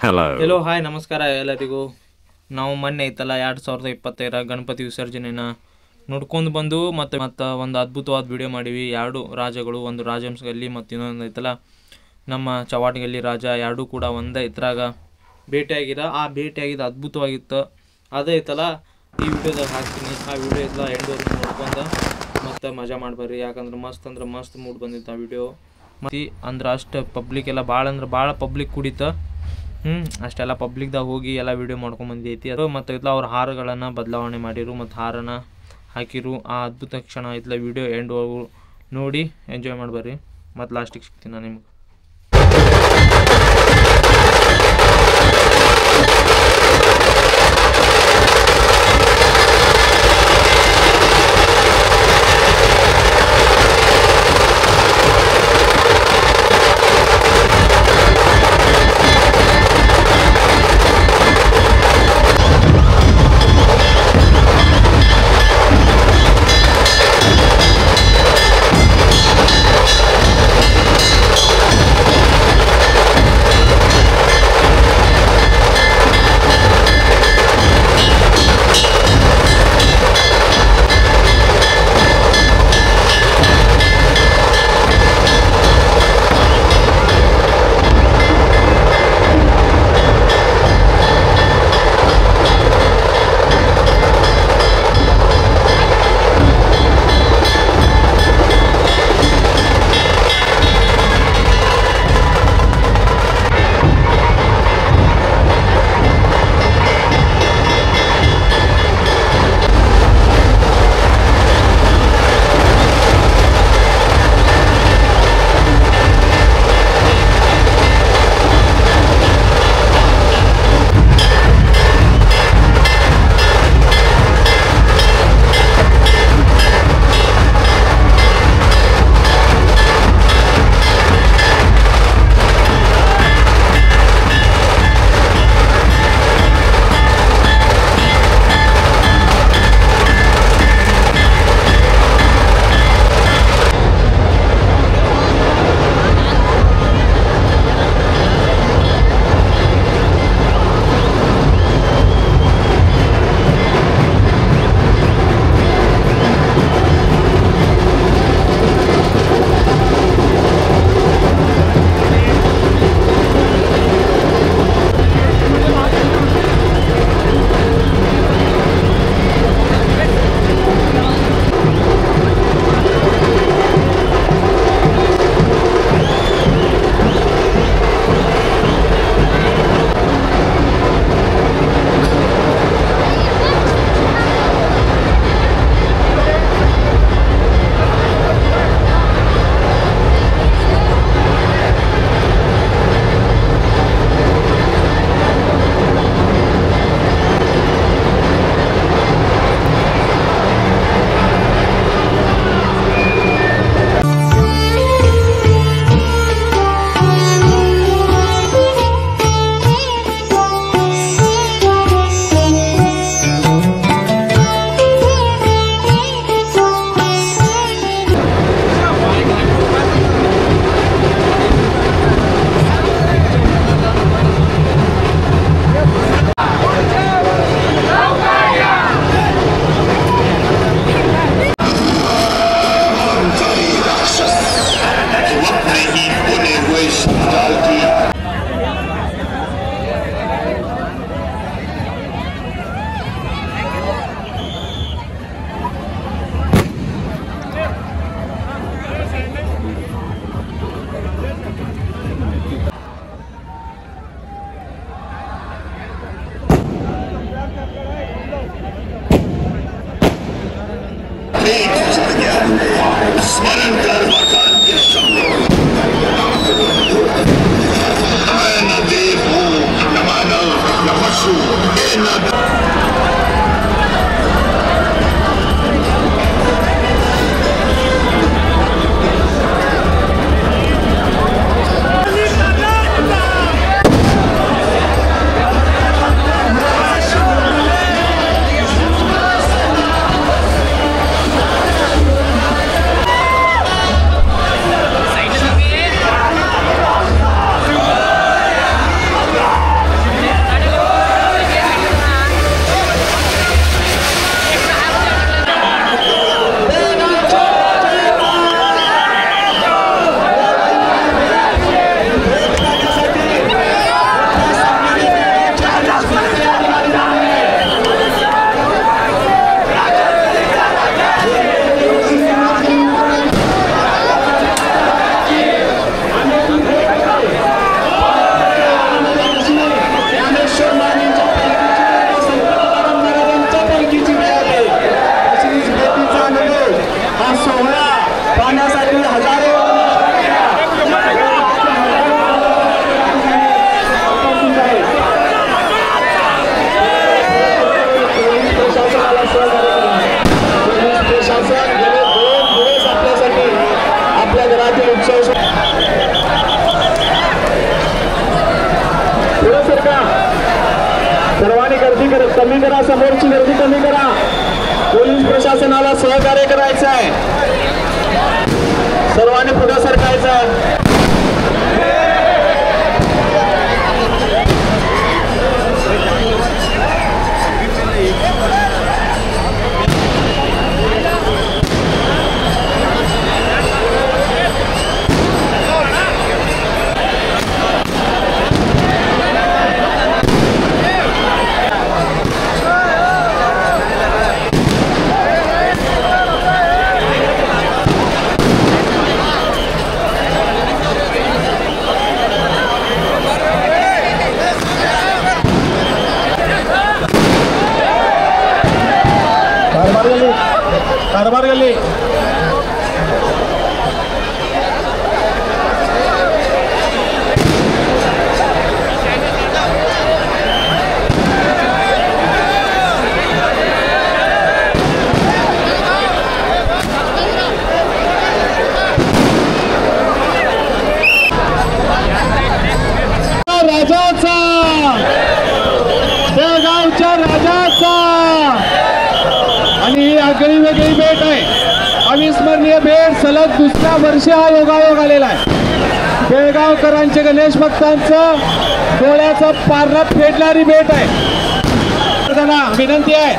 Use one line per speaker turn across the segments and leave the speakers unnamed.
Hello hi ನಮಸ್ಕಾರ ಎಲ್ಲರಿಗೂ. ನಾವು ಮೊನ್ನೆ ಐತಲ್ಲ 2025 ಗಣಪತಿ ವಿಸರ್ಜನೆನ ನೋಡ್ಕೊಂಡು ಬಂದು ಮತ್ತೆ ಒಂದು ಅದ್ಭುತವಾದ ವಿಡಿಯೋ ಮಾಡೀವಿ. ಎರಡು ರಾಜಗಳು, ಒಂದು ರಾಜಹಂಸಗಲ್ಲಿ ಮತ್ತು ಇನ್ನೊಂದು ಐತಲ್ಲ ನಮ್ಮ ಚವಾಟಗಲ್ಲಿ ರಾಜ, ಎರಡೂ ಕೂಡ ಒಂದೇ ಇದ್ರಾಗ ಆ ಭೇಟಿಯಾಗಿದ್ದು ಅದ್ಭುತವಾಗಿತ್ತು. ಅದೇ ಐತಲ್ಲ ಈ ವಿಡಿಯೋದಾಗ ಹಾಕ್ತೀನಿ. ಆ ವಿಡಿಯೋ ಐತಲ್ಲ ಎಂಡ್ವರೆಗೂ ನೋಡ್ಕೊಂಡು ಮತ್ತು ಮಜಾ ಮಾಡ್ಬರ್ರಿ. ಯಾಕಂದ್ರೆ ಮಸ್ತ್ ಮೂಡ್ ಬಂದಿತ್ತು ಆ ವಿಡಿಯೋ. ಮತ್ತು ಅಂದ್ರೆ ಅಷ್ಟು ಪಬ್ಲಿಕ್ ಎಲ್ಲ ಭಾಳ ಪಬ್ಲಿಕ್ ಕುಡಿತು. ಅಷ್ಟೆಲ್ಲ ಪಬ್ಲಿಕ್ದಾಗ ಹೋಗಿ ಎಲ್ಲ ವೀಡಿಯೋ ಮಾಡ್ಕೊಂಬಂದೈತಿ ಅದು. ಮತ್ತು ಇತ್ಲ ಅವ್ರ ಹಾರಗಳನ್ನು ಬದಲಾವಣೆ ಮಾಡಿರು ಮತ್ತು ಹಾರನ ಹಾಕಿರು. ಆ ಅದ್ಭುತ ಕ್ಷಣ ಐತ್ಲ ವೀಡಿಯೋ ಎಂಡ್ವರೆಗೂ ನೋಡಿ ಎಂಜಾಯ್ ಮಾಡ್ಬರ್ರಿ. ಮತ್ತು ಲಾಸ್ಟಿಗೆ ಸಿಗ್ತೀನಿ ನಾನು ನಿಮ್ಗೆ.
सर्वांनी गर्दी कमी करा, समोरची गर्दी कमी करा. पोलीस प्रशासनाला सहकार्य करायचं आहे. सर्वांनी पुढे सरकायचं आहे. कारभार गल्ली राजाचा, बेळगावच्या राजाचा. आणि ही आगळी वेगळी भेट आहे, अविस्मरणीय भेट. सलग दुसऱ्या वर्षी हा योगायोग आलेला आहे. बेळगावकरांचे, गणेश भक्तांचं डोळ्याचं पारणं फेडणारी भेट आहे. त्यांना विनंती आहे,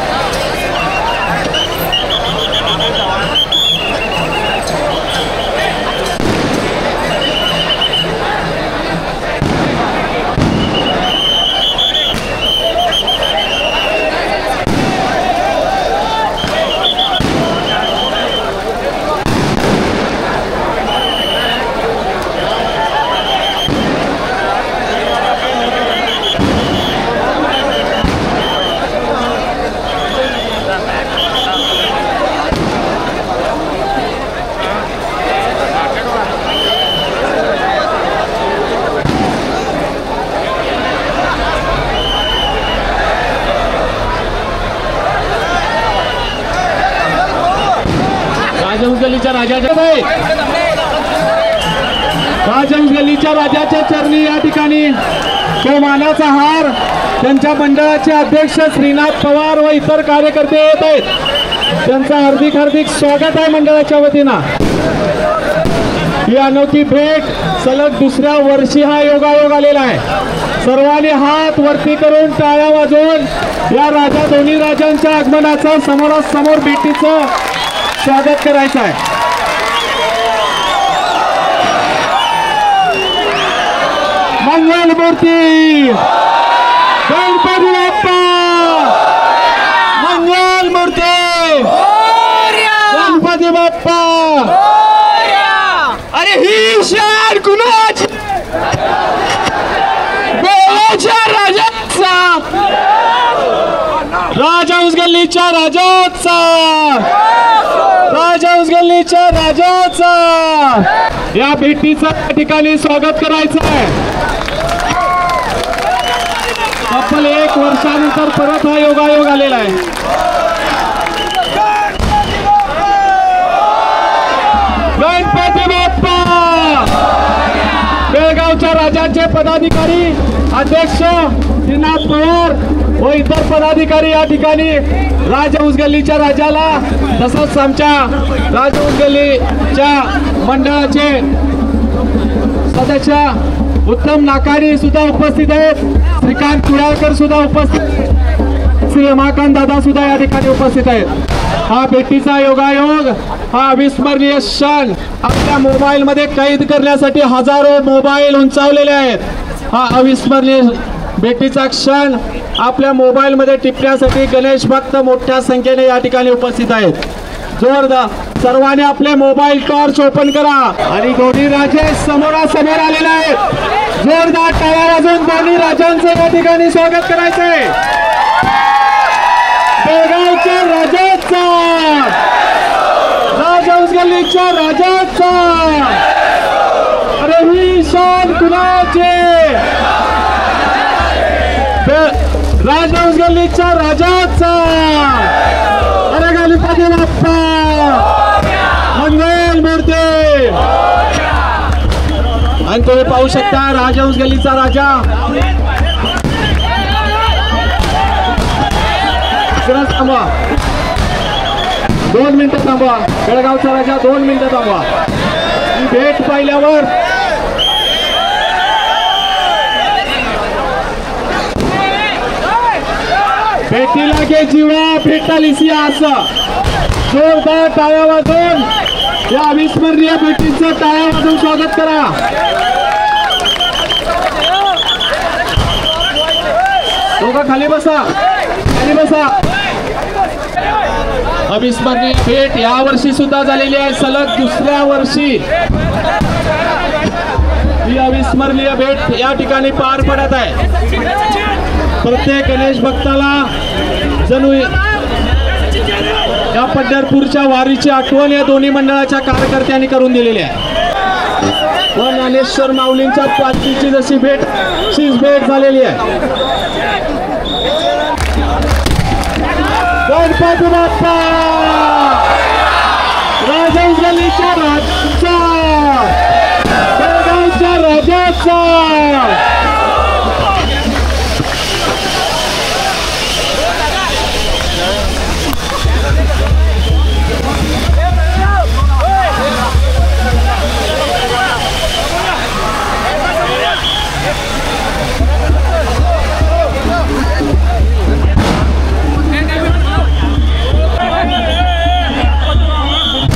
राजहंस गल्लीच्या राजाच्या चरणी या ठिकाणी तो मानाचा हार त्यांच्या मंडळाचे अध्यक्ष श्रीनाथ पवार व इतर कार्यकर्ते येत आहेत. त्यांचं हार्दिक हार्दिक स्वागत आहे मंडळाच्या वतीनं. ही अनोखी भेट सलग दुसऱ्या वर्षी हा योगायोग आलेला आहे. सर्वांनी हात वरती करून टाळ्या वाजवून या दोन्ही राजांच्या आगमनाचं समोरासमोर भेटीचं स्वागत करायचं आहे. मंगल मूर्ती गणपती बाप्पा, मंगल मूर्ती गणपती बाप्पा. अरे ही शान कुणाची? बेळगावच्या राजाचा, राजहंस गल्लीच्या राजाचा, राजहंस गल्लीच्या राजाचा. या भेटीचं या ठिकाणी स्वागत करायचं आहे. तब्बल 1 वर्षानंतर परत हा योगायोग आलेला आहे. गणपती बाप्पा. बेळगावच्या राजांचे पदाधिकारी, अध्यक्ष श्रीनाथ पवार व इतर पदाधिकारी या ठिकाणी राजहंस गल्लीच्या राजाला, तसंच आमच्या राजहंस गल्लीच्या मंडळाचे सदस्य उत्तम नाकाडी सुद्धा उपस्थित आहेत. श्रीकांत कुडाळकर सुद्धा उपस्थित, श्री रमाकांत दादा सुद्धा या ठिकाणी उपस्थित आहेत. हा भेटीचा योगायोग, हा अविस्मरणीय क्षण आपल्या मोबाईल मध्ये कैद करण्यासाठी हजारो मोबाईल उंचावलेले आहेत. हा अविस्मरणीय भेटीचा क्षण आपल्या मोबाईल मध्ये टिपण्यासाठी गणेश भक्त मोठ्या संख्येने या ठिकाणी उपस्थित आहेत. जोरदार सर्वांनी आपले मोबाईल टॉर्च ओपन करा आणि दोन्ही राजे समोरासमोर आलेले आहेत. जोरदार टाळ्या वाजवून दोन्ही राजांचं या ठिकाणी स्वागत करायचंय. बेळगावच्या राजाचा, राजहंस गल्लीच्या राजाचा. अरे ही शान कुणाची? राजहंस गल्लीच्या राजाचा. अरे गणपती बाप्पा, मंगल मूर्ती. आणि तुम्ही पाहू शकता राजहंस गल्लीचा राजा थांबवा 2 मिनिटं थांबवा बेळगावचा राजा 2 मिनिटं थांबवा ही भेट पाहिल्यावर भेटीला घे जीवा भेटालीसी असं जोरदार टाळ्या वाजवून या अविस्मरणीय भेटीचं टाळ्या वाजवून स्वागत करा. दोघं खाली बसा खाली बसा. अविस्मरणीय भेट या वर्षी सुद्धा झालेली आहे सलग दुसऱ्या वर्षी ही अविस्मरणीय भेट या ठिकाणी पार पडत आहे. प्रत्येक गणेश भक्ताला जणू या पंढरपूरच्या वारीची आठवण या दोन्ही मंडळाच्या कार्यकर्त्यांनी करून दिलेली आहे व ज्ञानेश्वर माऊलींच्या पालखीची जशी भेट झालेली आहे. गणपती बाप्पा राजांच्या राजा बेळगावच्या राजाचा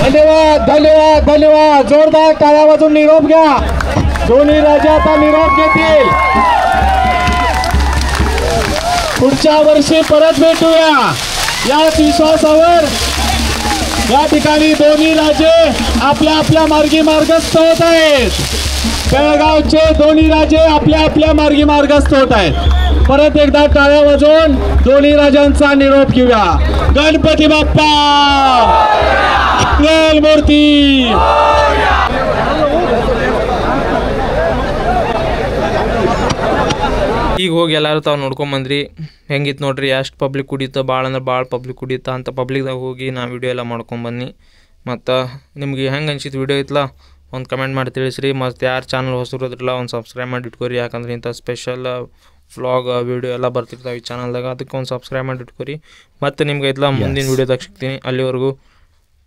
धन्यवाद धन्यवाद धन्यवाद. जोरदार टाळ्या वाजून निरोप घ्या. दोन्ही राजे आता निरोप घेतील. पुढच्या वर्षी परत भेटूया याच विश्वासावर या ठिकाणी दोन्ही राजे आपल्या आपल्या मार्गी मार्गस्थ होत आहेत. बेळगावचे दोन्ही राजे आपल्या आपल्या मार्गी मार्गस्थ होत आहेत. परत एकदा टाळ्या वाजवून दोन्ही राजांचा निरोप घेऊया. गणपती बाप्पा मूर्ती.
ಈಗ ಹೋಗಿ ಎಲ್ಲರೂ ತಾವು ನೋಡ್ಕೊಂಬಂದ್ರಿ ಹೆಂಗಿತ್ತು ನೋಡ್ರಿ. ಎಷ್ಟು ಪಬ್ಲಿಕ್ ಕುಡೀತು ಭಾಳ ಅಂದ್ರೆ ಭಾಳ ಪಬ್ಲಿಕ್ ಕುಡೀತು ಅಂತ ಪಬ್ಲಿಕ್ದಾಗ ಹೋಗಿ ನಾ ವಿಡಿಯೋ ಎಲ್ಲ ಮಾಡ್ಕೊಂಬನ್ನಿ. ಮತ್ತು ನಿಮ್ಗೆ ಹೆಂಗೆ ಅನ್ಸಿತ್ತು ವಿಡಿಯೋ ಇತ್ತಲ್ಲ ಒಂದು ಕಮೆಂಟ್ ಮಾಡಿ ತಿಳಿಸ್ರಿ. ಮತ್ತು ಯಾರು ಚಾನಲ್ ಹೊಸರಿದ್ರಲ್ಲ ಒಂದು ಸಬ್ಸ್ಕ್ರೈಬ್ ಮಾಡಿ ಇಟ್ಕೊರಿ. ಯಾಕಂದ್ರೆ ಇಂಥ ಸ್ಪೆಷಲ್ ವ್ಲಾಗ್ ವಿಡಿಯೋ ಎಲ್ಲ ಬರ್ತಿರ್ತಾವೆ ಈ ಚಾನಲ್ದಾಗ. ಅದಕ್ಕೆ ಒಂದು ಸಬ್ಸ್ಕ್ರೈಬ್ ಮಾಡಿ ಇಟ್ಕೊರಿ. ಮತ್ತು ನಿಮ್ಗೆ ಐತಲ್ಲ ಮುಂದಿನ ವಿಡಿಯೋದಾಗ ಸಿಗ್ತೀನಿ. ಅಲ್ಲಿವರೆಗೂ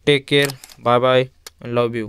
take care. Bye bye. Love you.